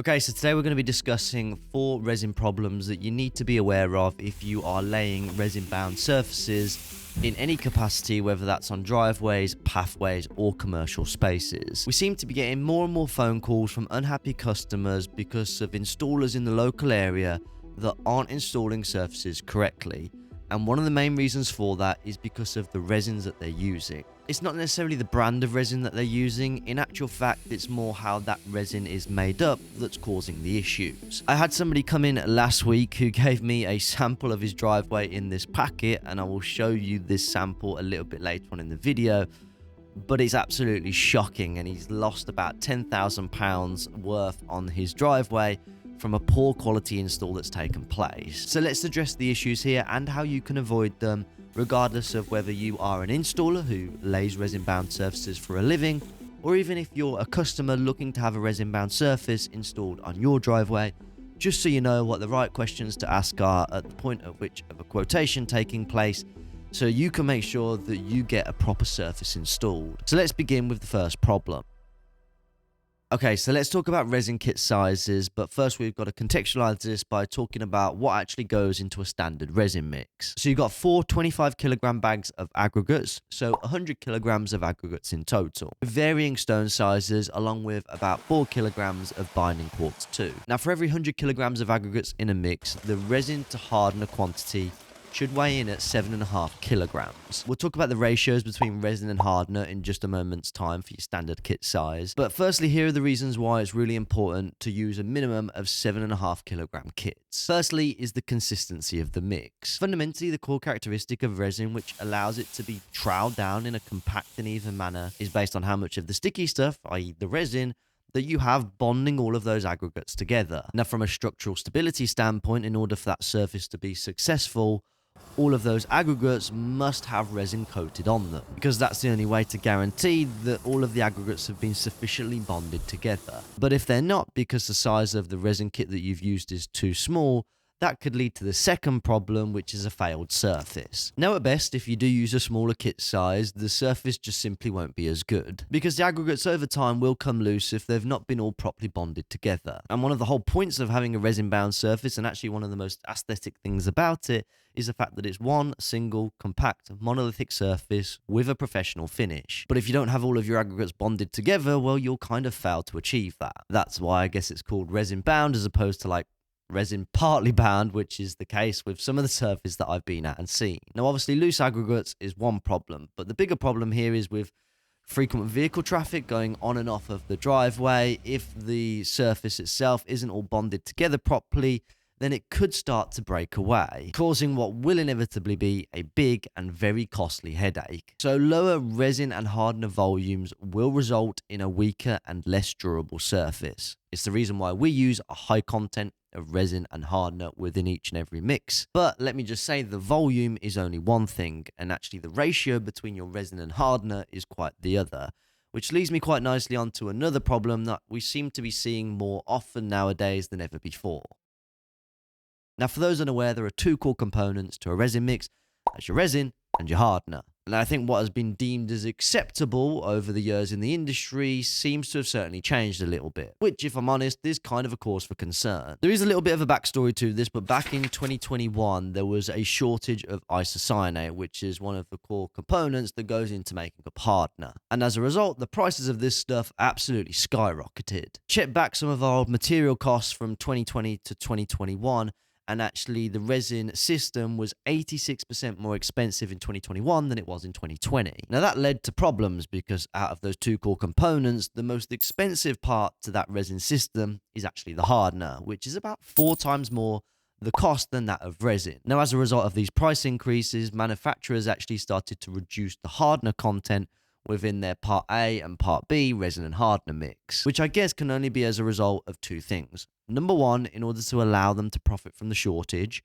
Okay, so today we're going to be discussing 4 resin problems that you need to be aware of if you are laying resin-bound surfaces in any capacity, whether that's on driveways, pathways, or commercial spaces. We seem to be getting more and more phone calls from unhappy customers because of installers in the local area that aren't installing surfaces correctly. And one of the main reasons for that is because of the resins that they're using. It's not necessarily the brand of resin that they're using. In actual fact, it's more how that resin is made up that's causing the issues. I had somebody come in last week who gave me a sample of his driveway in this packet, and I will show you this sample a little bit later on in the video. But it's absolutely shocking, and he's lost about £10,000 worth on his driveway from a poor quality install that's taken place. So let's address the issues here and how you can avoid them, regardless of whether you are an installer who lays resin-bound surfaces for a living, or even if you're a customer looking to have a resin-bound surface installed on your driveway, just so you know what the right questions to ask are at the point at which of a quotation taking place, so you can make sure that you get a proper surface installed. So let's begin with the first problem. Okay, so let's talk about resin kit sizes, but first we've got to contextualize this by talking about what actually goes into a standard resin mix. So you've got 4 25 kilogram bags of aggregates, so 100 kilograms of aggregates in total, with varying stone sizes, along with about 4 kilograms of binding quartz too. Now for every 100 kilograms of aggregates in a mix, the resin to hardener quantity should weigh in at 7.5 kilograms. We'll talk about the ratios between resin and hardener in just a moment's time for your standard kit size. But firstly, here are the reasons why it's really important to use a minimum of 7.5 kilogram kits. Firstly is the consistency of the mix. Fundamentally, the core characteristic of resin, which allows it to be troweled down in a compact and even manner, is based on how much of the sticky stuff, i.e. the resin, that you have bonding all of those aggregates together. Now, from a structural stability standpoint, in order for that surface to be successful, all of those aggregates must have resin coated on them, because that's the only way to guarantee that all of the aggregates have been sufficiently bonded together. But if they're not, because the size of the resin kit that you've used is too small, that could lead to the second problem, which is a failed surface. Now at best, if you do use a smaller kit size, the surface just simply won't be as good, because the aggregates over time will come loose if they've not been all properly bonded together. And one of the whole points of having a resin-bound surface, and actually one of the most aesthetic things about it, is the fact that it's one single, compact, monolithic surface with a professional finish. But if you don't have all of your aggregates bonded together, well, you'll kind of fail to achieve that. That's why I guess it's called resin-bound as opposed to like resin partly bound, which is the case with some of the surface that I've been at and seen. Now, obviously, loose aggregates is one problem, but the bigger problem here is with frequent vehicle traffic going on and off of the driveway. If the surface itself isn't all bonded together properly, then it could start to break away, causing what will inevitably be a big and very costly headache. So lower resin and hardener volumes will result in a weaker and less durable surface. It's the reason why we use a high content of resin and hardener within each and every mix. But let me just say, the volume is only one thing, and actually the ratio between your resin and hardener is quite the other. Which leads me quite nicely onto another problem that we seem to be seeing more often nowadays than ever before. Now, for those unaware, there are 2 core components to a resin mix. That's your resin and your hardener. And I think what has been deemed as acceptable over the years in the industry seems to have certainly changed a little bit, which, if I'm honest, is kind of a cause for concern. There is a little bit of a backstory to this, but back in 2021, there was a shortage of isocyanate, which is one of the core components that goes into making up hardener. And as a result, the prices of this stuff absolutely skyrocketed. Check back some of our old material costs from 2020 to 2021, and actually the resin system was 86% more expensive in 2021 than it was in 2020. Now that led to problems, because out of those 2 core components, the most expensive part to that resin system is actually the hardener, which is about 4 times more the cost than that of resin. Now, as a result of these price increases, manufacturers actually started to reduce the hardener content within their Part A and Part B resin and hardener mix, which I guess can only be as a result of 2 things. Number 1, in order to allow them to profit from the shortage,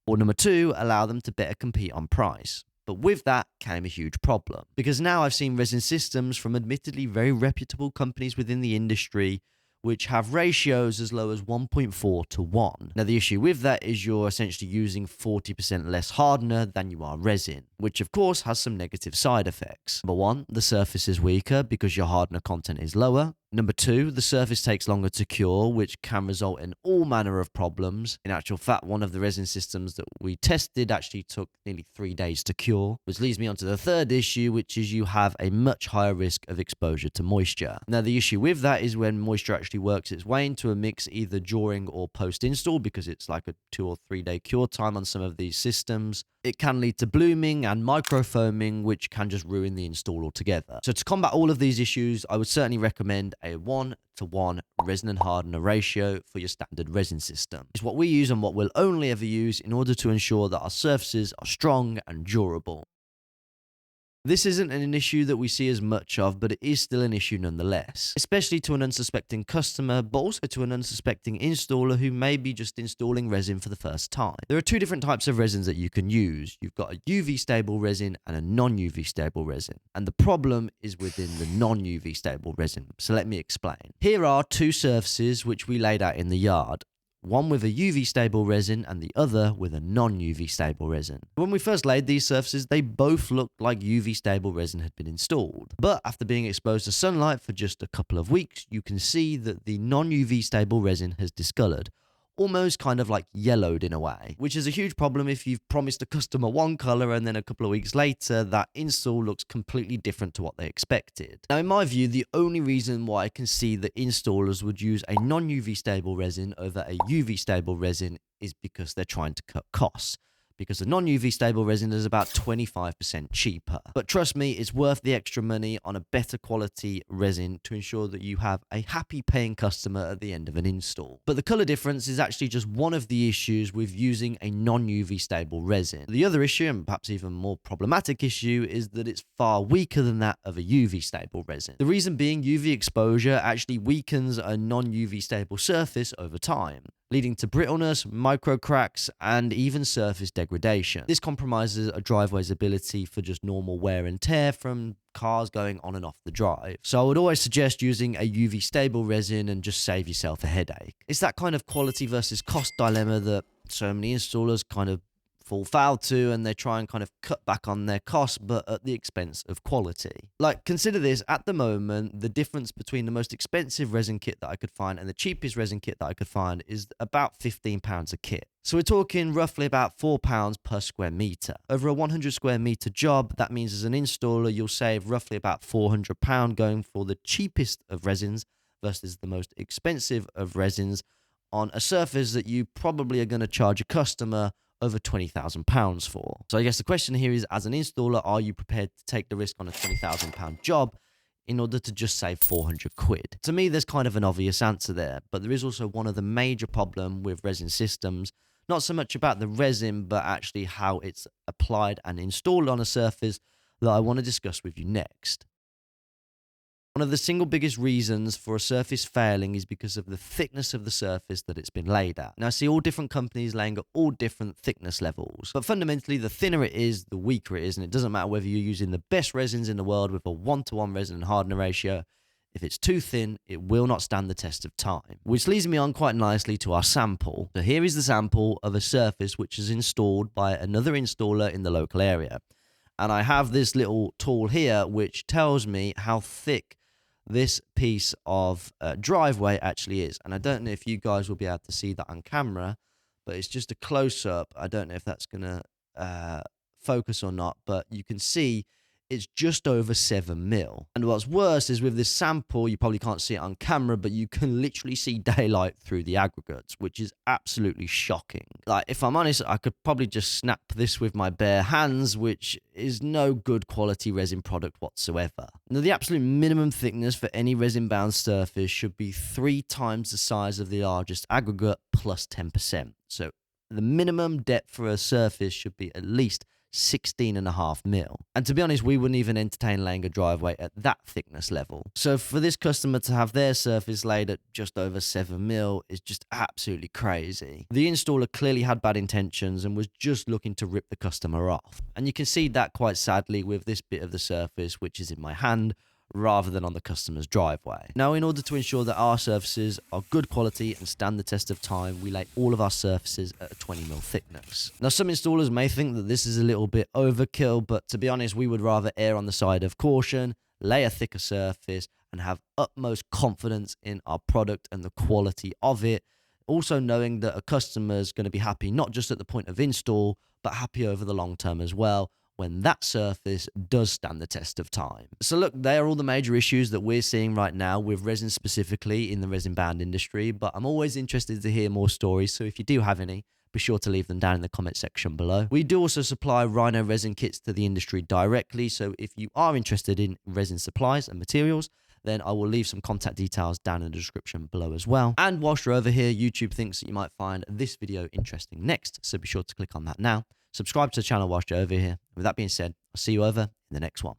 or number 2, allow them to better compete on price. But with that came a huge problem, because now I've seen resin systems from admittedly very reputable companies within the industry which have ratios as low as 1.4 to 1. Now, the issue with that is you're essentially using 40% less hardener than you are resin. which of course has some negative side effects. Number one, the surface is weaker because your hardener content is lower. Number two, the surface takes longer to cure, which can result in all manner of problems. In actual fact, one of the resin systems that we tested actually took nearly 3 days to cure, which leads me on to the third issue, which is you have a much higher risk of exposure to moisture. Now, the issue with that is when moisture actually works its way into a mix either during or post-install, because it's like a 2 or 3 day cure time on some of these systems. It can lead to blooming and microfoaming, which can just ruin the install altogether. So to combat all of these issues, I would certainly recommend a 1:1 resin and hardener ratio for your standard resin system. It's what we use and what we'll only ever use in order to ensure that our surfaces are strong and durable. This isn't an issue that we see as much of, but it is still an issue nonetheless, especially to an unsuspecting customer, but also to an unsuspecting installer who may be just installing resin for the first time. There are two different types of resins that you can use. You've got a UV stable resin and a non-UV stable resin, and the problem is within the non-UV stable resin. So let me explain. Here are two surfaces which we laid out in the yard. One with a UV stable resin and the other with a non-UV stable resin. When we first laid these surfaces, they both looked like UV stable resin had been installed. But after being exposed to sunlight for just a couple of weeks, you can see that the non-UV stable resin has discolored, almost kind of like yellowed in a way, which is a huge problem if you've promised a customer one color and then a couple of weeks later that install looks completely different to what they expected. Now, in my view, the only reason why I can see that installers would use a non-UV stable resin over a UV stable resin is because they're trying to cut costs, because the non-UV stable resin is about 25% cheaper. But trust me, it's worth the extra money on a better quality resin to ensure that you have a happy paying customer at the end of an install. But the color difference is actually just one of the issues with using a non-UV stable resin. The other issue, and perhaps even more problematic issue, is that it's far weaker than that of a UV stable resin. The reason being, UV exposure actually weakens a non-UV stable surface over time, leading to brittleness, micro cracks, and even surface degradation. This compromises a driveway's ability for just normal wear and tear from cars going on and off the drive. So I would always suggest using a UV stable resin and just save yourself a headache. It's that kind of quality versus cost dilemma that so many installers kind of fall foul to, and they try and kind of cut back on their costs, but at the expense of quality. Like, consider this: at the moment, the difference between the most expensive resin kit that I could find and the cheapest resin kit that I could find is about £15 a kit. So we're talking roughly about £4 per square meter. Over a 100 square meter job, that means as an installer, you'll save roughly about £400 going for the cheapest of resins versus the most expensive of resins on a surface that you probably are going to charge a customer over £20,000 for. So I guess the question here is, as an installer, are you prepared to take the risk on a £20,000 job in order to just save 400 quid? To me, there's kind of an obvious answer there, but there is also one of the major problem with resin systems, not so much about the resin, but actually how it's applied and installed on a surface, that I want to discuss with you next. One of the single biggest reasons for a surface failing is because of the thickness of the surface that it's been laid at. Now, I see all different companies laying at all different thickness levels, but fundamentally, the thinner it is, the weaker it is, and it doesn't matter whether you're using the best resins in the world with a 1:1 resin and hardener ratio. If it's too thin, it will not stand the test of time. Which leads me on quite nicely to our sample. So here is the sample of a surface which is installed by another installer in the local area. And I have this little tool here which tells me how thick this piece of driveway actually is. And I don't know if you guys will be able to see that on camera, but it's just a close-up. I don't know if that's going to focus or not, but you can see it's just over 7 mil. And what's worse is with this sample, you probably can't see it on camera, but you can literally see daylight through the aggregates, which is absolutely shocking. Like, if I'm honest, I could probably just snap this with my bare hands, which is no good quality resin product whatsoever. Now, the absolute minimum thickness for any resin-bound surface should be 3 times the size of the largest aggregate plus 10%. So the minimum depth for a surface should be at least 16.5 mil. And to be honest, we wouldn't even entertain laying a driveway at that thickness level. So for this customer to have their surface laid at just over 7 mil is just absolutely crazy. The installer clearly had bad intentions and was just looking to rip the customer off. And you can see that quite sadly with this bit of the surface, which is in my hand, rather than on the customer's driveway. Now, in order to ensure that our surfaces are good quality and stand the test of time, we lay all of our surfaces at a 20mm thickness. Now, some installers may think that this is a little bit overkill, but to be honest, we would rather err on the side of caution, lay a thicker surface, and have utmost confidence in our product and the quality of it. Also knowing that a customer is going to be happy not just at the point of install, but happy over the long term as well, when that surface does stand the test of time. So look, they are all the major issues that we're seeing right now with resin, specifically in the resin bound industry, but I'm always interested to hear more stories. So if you do have any, be sure to leave them down in the comment section below. We do also supply Rhino resin kits to the industry directly. So if you are interested in resin supplies and materials, then I will leave some contact details down in the description below as well. And whilst you're over here, YouTube thinks that you might find this video interesting next, so be sure to click on that now. Subscribe to the channel whilst you're over here. With that being said, I'll see you over in the next one.